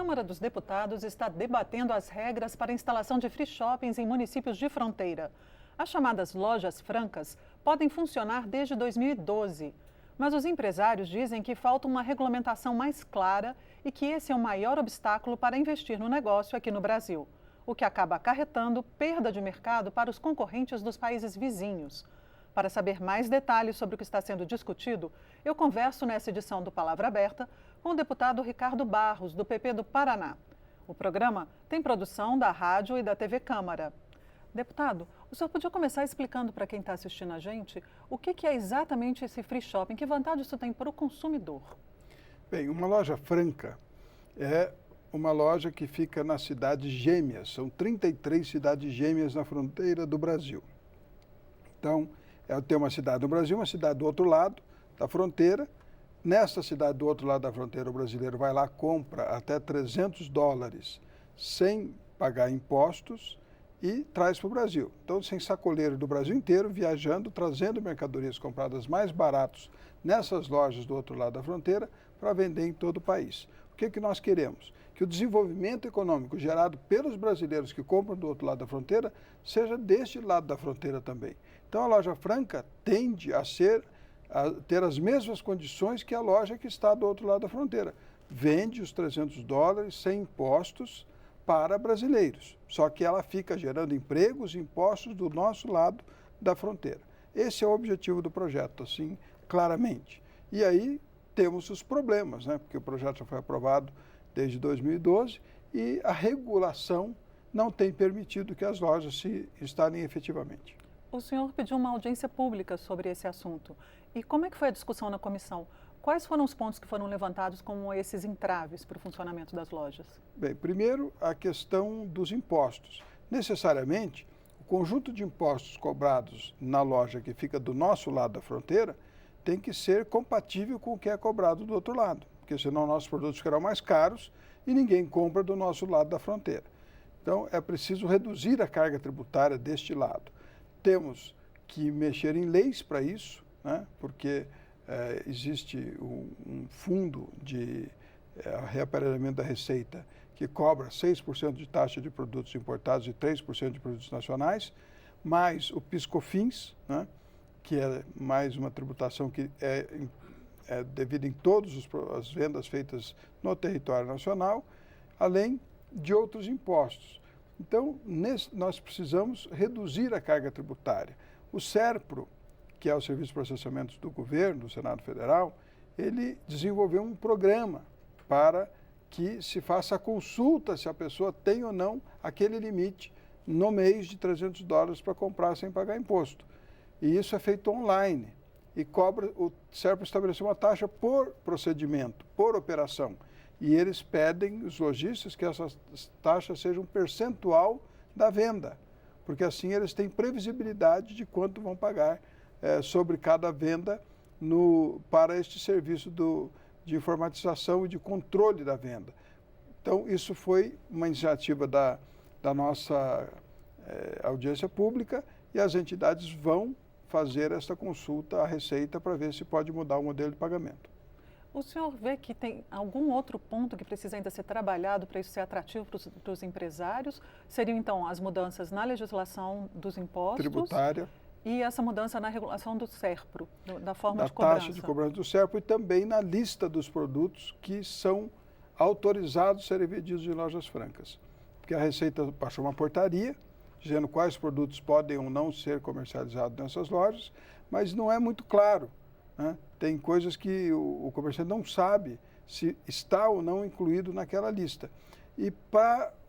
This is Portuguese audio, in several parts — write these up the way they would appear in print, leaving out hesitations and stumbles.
Câmara dos Deputados está debatendo as regras para a instalação de free shoppings em municípios de fronteira. As chamadas lojas francas podem funcionar desde 2012, mas os empresários dizem que falta uma regulamentação mais clara e que esse é o maior obstáculo para investir no negócio aqui no Brasil, o que acaba acarretando perda de mercado para os concorrentes dos países vizinhos. Para saber mais detalhes sobre o que está sendo discutido, eu converso nessa edição do Palavra Aberta com o deputado Ricardo Barros, do PP do Paraná. O programa tem produção da Rádio e da TV Câmara. Deputado, o senhor podia começar explicando para quem está assistindo a gente o que é exatamente esse free shopping, que vantagem isso tem para o consumidor? Bem, uma loja franca é uma loja que fica nas cidades gêmeas, são 33 cidades gêmeas na fronteira do Brasil. Então, tem uma cidade no Brasil, uma cidade do outro lado da fronteira. Nessa cidade do outro lado da fronteira, o brasileiro vai lá, compra até $300 sem pagar impostos e traz para o Brasil. Então, sem sacoleiro do Brasil inteiro, viajando, trazendo mercadorias compradas mais baratos nessas lojas do outro lado da fronteira para vender em todo o país. O que nós queremos? Que o desenvolvimento econômico gerado pelos brasileiros que compram do outro lado da fronteira seja deste lado da fronteira também. Então, a loja franca tende a ter as mesmas condições que a loja que está do outro lado da fronteira. Vende os $300 sem impostos para brasileiros, só que ela fica gerando empregos e impostos do nosso lado da fronteira. Esse é o objetivo do projeto, assim, claramente. E aí temos os problemas, né? Porque o projeto já foi aprovado desde 2012 e a regulação não tem permitido que as lojas se instalem efetivamente. O senhor pediu uma audiência pública sobre esse assunto. E como é que foi a discussão na comissão? Quais foram os pontos que foram levantados como esses entraves para o funcionamento das lojas? Bem, primeiro, a questão dos impostos. Necessariamente, o conjunto de impostos cobrados na loja que fica do nosso lado da fronteira tem que ser compatível com o que é cobrado do outro lado, porque senão nossos produtos ficarão mais caros e ninguém compra do nosso lado da fronteira. Então, é preciso reduzir a carga tributária deste lado. Temos que mexer em leis para isso, né? Porque existe um fundo de reaparelhamento da receita que cobra 6% de taxa de produtos importados e 3% de produtos nacionais, mais o PIS/COFINS, né? Que é mais uma tributação que é devida em todas as vendas feitas no território nacional, além de outros impostos. Então, nós precisamos reduzir a carga tributária. O SERPRO, que é o Serviço de Processamentos do Governo, do Senado Federal, ele desenvolveu um programa para que se faça a consulta se a pessoa tem ou não aquele limite no mês de $300 para comprar sem pagar imposto. E isso é feito online. E o SERPRO estabeleceu uma taxa por procedimento, por operação. E eles pedem, os lojistas, que essas taxas sejam um percentual da venda, porque assim eles têm previsibilidade de quanto vão pagar sobre cada venda para este serviço de informatização e de controle da venda. Então, isso foi uma iniciativa da nossa audiência pública e as entidades vão fazer esta consulta à Receita para ver se pode mudar o modelo de pagamento. O senhor vê que tem algum outro ponto que precisa ainda ser trabalhado para isso ser atrativo para os empresários? Seriam, então, as mudanças na legislação dos impostos tributária e essa mudança na regulação do SERPRO, da forma de cobrança. Da cobrança. taxa de cobrança do SERPRO e também na lista dos produtos que são autorizados a serem vendidos em lojas francas. Porque a Receita baixou uma portaria dizendo quais produtos podem ou não ser comercializados nessas lojas, mas não é muito claro, né? Tem coisas que o comerciante não sabe se está ou não incluído naquela lista. E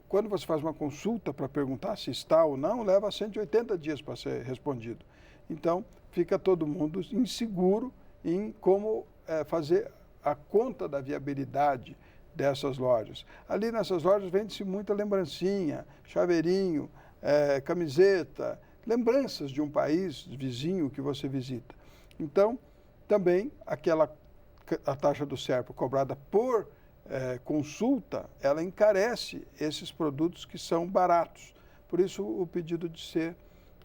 quando você faz uma consulta para perguntar se está ou não, leva 180 dias para ser respondido. Então, fica todo mundo inseguro em como fazer a conta da viabilidade dessas lojas. Ali nessas lojas vende-se muita lembrancinha, chaveirinho, camiseta, lembranças de um país vizinho que você visita. Então, também a taxa do SERPRO cobrada por consulta, ela encarece esses produtos que são baratos. Por isso, o pedido de ser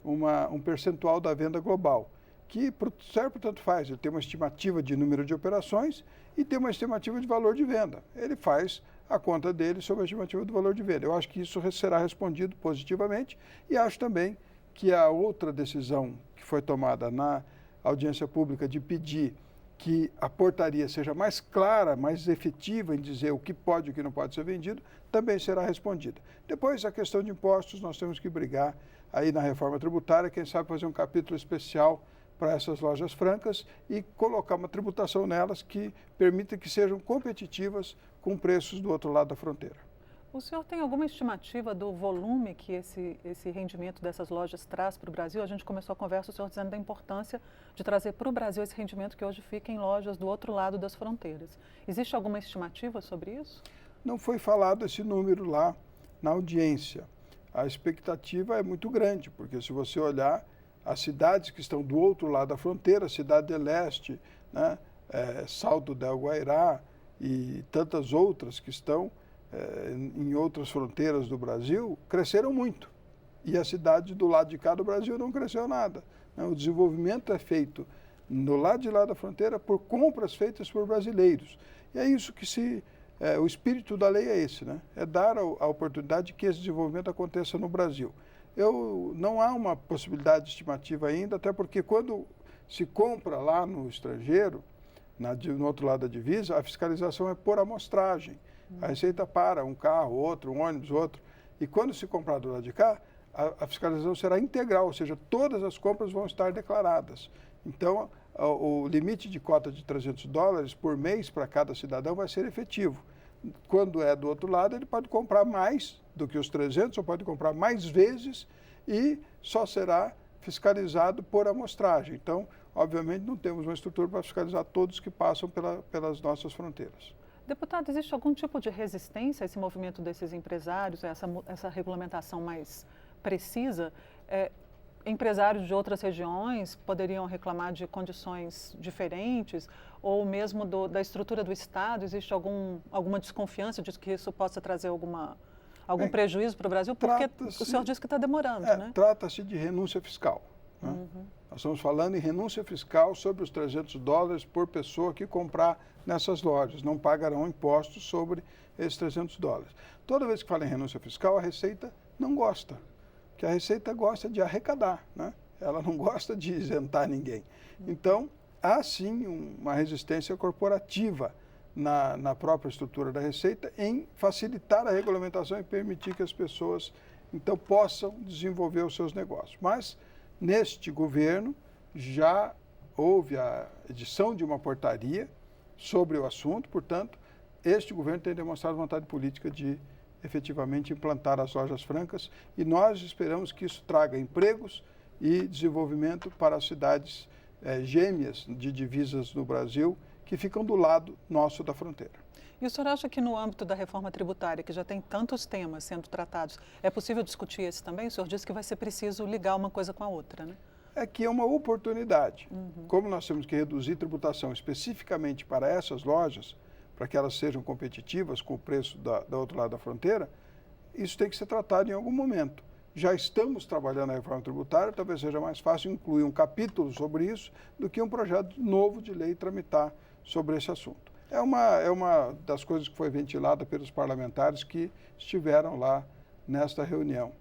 um percentual da venda global, que para o SERPRO tanto faz, ele tem uma estimativa de número de operações e tem uma estimativa de valor de venda. Ele faz a conta dele sob a estimativa do valor de venda. Eu acho que isso será respondido positivamente e acho também que a outra decisão que foi tomada na audiência pública de pedir que a portaria seja mais clara, mais efetiva em dizer o que pode e o que não pode ser vendido, também será respondida. Depois, a questão de impostos, nós temos que brigar aí na reforma tributária, quem sabe fazer um capítulo especial para essas lojas francas e colocar uma tributação nelas que permita que sejam competitivas com preços do outro lado da fronteira. O senhor tem alguma estimativa do volume que esse rendimento dessas lojas traz para o Brasil? A gente começou a conversa, o senhor dizendo da importância de trazer para o Brasil esse rendimento que hoje fica em lojas do outro lado das fronteiras. Existe alguma estimativa sobre isso? Não foi falado esse número lá na audiência. A expectativa é muito grande, porque se você olhar as cidades que estão do outro lado da fronteira, Cidade de Leste, né, Salto del Guairá e tantas outras que estão em outras fronteiras do Brasil, cresceram muito. E a cidade do lado de cá do Brasil não cresceu nada. Né? O desenvolvimento é feito no lado de lá da fronteira por compras feitas por brasileiros. E é isso que o espírito da lei é esse, né? É dar a oportunidade de que esse desenvolvimento aconteça no Brasil. Não há uma possibilidade estimativa ainda, até porque quando se compra lá no estrangeiro, no outro lado da divisa, a fiscalização é por amostragem. A Receita para um carro, outro, um ônibus, outro. E quando se comprar do lado de cá, a fiscalização será integral, ou seja, todas as compras vão estar declaradas. Então, o limite de cota de $300 por mês para cada cidadão vai ser efetivo. Quando é do outro lado, ele pode comprar mais do que os 300, ou pode comprar mais vezes e só será fiscalizado por amostragem. Então, obviamente, não temos uma estrutura para fiscalizar todos que passam pelas nossas fronteiras. Deputado, existe algum tipo de resistência a esse movimento desses empresários, a essa regulamentação mais precisa? Empresários de outras regiões poderiam reclamar de condições diferentes ou mesmo da estrutura do Estado? Existe alguma desconfiança de que isso possa trazer algum prejuízo para o Brasil? Porque o senhor disse que está demorando, né? Trata-se de renúncia fiscal. Né? Uhum. Nós estamos falando em renúncia fiscal sobre os $300 por pessoa que comprar nessas lojas. Não pagarão impostos sobre esses $300. Toda vez que fala em renúncia fiscal, a Receita não gosta. Porque a Receita gosta de arrecadar, né? Ela não gosta de isentar ninguém. Então, há sim uma resistência corporativa na própria estrutura da Receita em facilitar a regulamentação e permitir que as pessoas, então, possam desenvolver os seus negócios. Mas, neste governo, já houve a edição de uma portaria sobre o assunto, portanto, este governo tem demonstrado vontade política de efetivamente implantar as lojas francas e nós esperamos que isso traga empregos e desenvolvimento para as cidades gêmeas de divisas no Brasil que ficam do lado nosso da fronteira. E o senhor acha que no âmbito da reforma tributária, que já tem tantos temas sendo tratados, é possível discutir esse também? O senhor disse que vai ser preciso ligar uma coisa com a outra, né? É que é uma oportunidade. Uhum. Como nós temos que reduzir tributação especificamente para essas lojas, para que elas sejam competitivas com o preço do outro lado da fronteira, isso tem que ser tratado em algum momento. Já estamos trabalhando na reforma tributária, talvez seja mais fácil incluir um capítulo sobre isso do que um projeto novo de lei tramitar sobre esse assunto. É uma das coisas que foi ventilada pelos parlamentares que estiveram lá nesta reunião.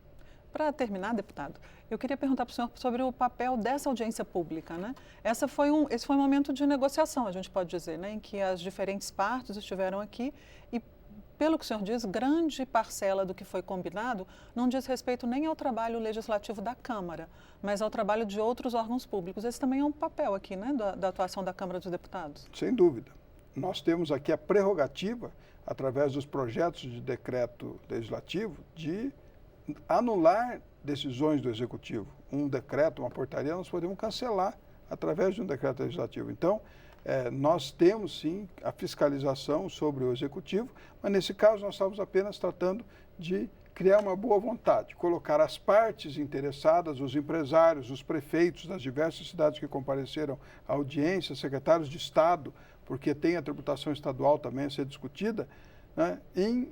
Para terminar, deputado, eu queria perguntar para o senhor sobre o papel dessa audiência pública, né? Esse foi um momento de negociação, a gente pode dizer, né? Em que as diferentes partes estiveram aqui e, pelo que o senhor diz, grande parcela do que foi combinado não diz respeito nem ao trabalho legislativo da Câmara, mas ao trabalho de outros órgãos públicos. Esse também é um papel aqui, né? Da atuação da Câmara dos Deputados. Sem dúvida. Nós temos aqui a prerrogativa, através dos projetos de decreto legislativo, de anular decisões do Executivo. Um decreto, uma portaria, nós podemos cancelar através de um decreto legislativo. Então, nós temos sim a fiscalização sobre o Executivo, mas nesse caso nós estamos apenas tratando de criar uma boa vontade, colocar as partes interessadas, os empresários, os prefeitos das diversas cidades que compareceram à audiência, secretários de Estado, porque tem a tributação estadual também a ser discutida, né, em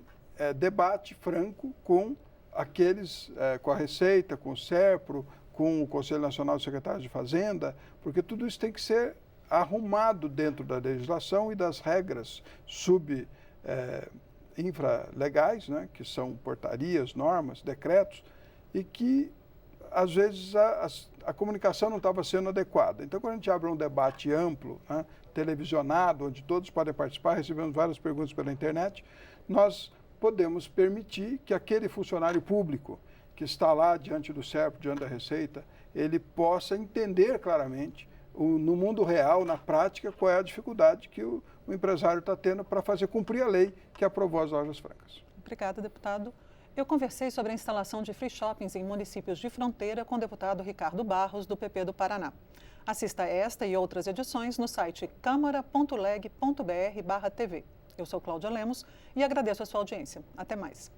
debate franco com com a Receita, com o SERPRO, com o Conselho Nacional de Secretários de Fazenda, porque tudo isso tem que ser arrumado dentro da legislação e das regras infralegais, né, que são portarias, normas, decretos, e que, às vezes, a comunicação não estava sendo adequada. Então, quando a gente abre um debate amplo, né, televisionado, onde todos podem participar, recebemos várias perguntas pela internet, nós podemos permitir que aquele funcionário público que está lá diante do SERPRO, diante da Receita, ele possa entender claramente, no mundo real, na prática, qual é a dificuldade que o empresário está tendo para fazer cumprir a lei que aprovou as lojas francas. Obrigada, deputado. Eu conversei sobre a instalação de free shoppings em municípios de fronteira com o deputado Ricardo Barros, do PP do Paraná. Assista esta e outras edições no site câmara.leg.br/TV. Eu sou Cláudia Lemos e agradeço a sua audiência. Até mais.